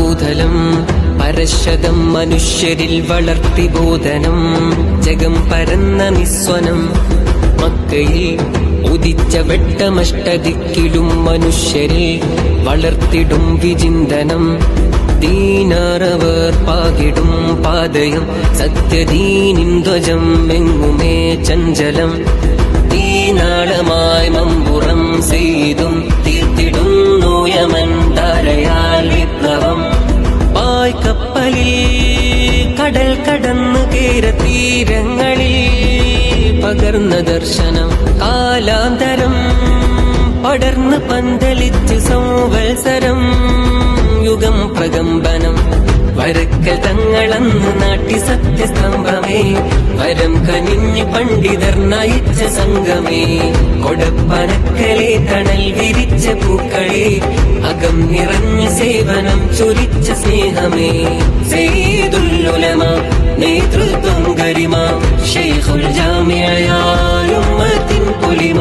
ഭൂതലം പരശതം മനുഷ്യരിൽ വളർത്തി ബോധനം ജഗം പരന്ന നിസ്വനം മക്കയിൽ ഉദിച്ച വെട്ടമഷ്ടദിക്കിലും മനുഷ്യരിൽ വളർത്തിടും വിചിന്തനം ദീനാറവർ പാകിടും പാതയം സത്യദീനിൻ ധ്വജം എങ്ങുമേ ചഞ്ചലം ദീനാളമായി മമ്പുറം ചെയ്തും തീർത്തിടുന്നു യമൻ ധാരയാൽ വിപ്ലവം പായ്ക്കപ്പലിൽ കടൽ കടന്നു കേര തീരങ്ങളിൽ പകർന്ന ദർശനം കാലാന്തരം പടർന്ന് പന്തലിച്ച് സംവത്സരം യുഗം പ്രകമ്പനം വരക്കൽ തങ്ങളന്ന് നാട്ടി സത്യസ്തംഭമേ വരം കനിഞ്ഞ് പണ്ഡിതർ നയിച്ച സംഘമേ കൊടപ്പനക്കലെ തണൽ വിരിച്ച പൂക്കളെ അകം നിറഞ്ഞ സേവനം ചൊരിച്ച സ്നേഹമേ സയ്യിദുൽ ഉലമ നേതൃത്വം ഗരിമ ശൈഖുൽ ജാമിഅയാൽ ഉമ്മത്തിൻ പൊലിമ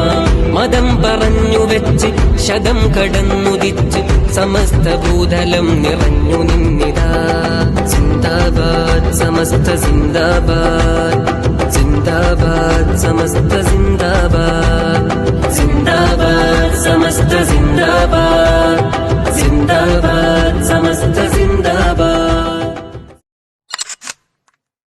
മതം പറഞ്ഞു വെച്ച് ശതം കടന്നുദിച്ച് സമസ്ത ഭൂതലം നിറഞ്ഞു നിന്നിതാ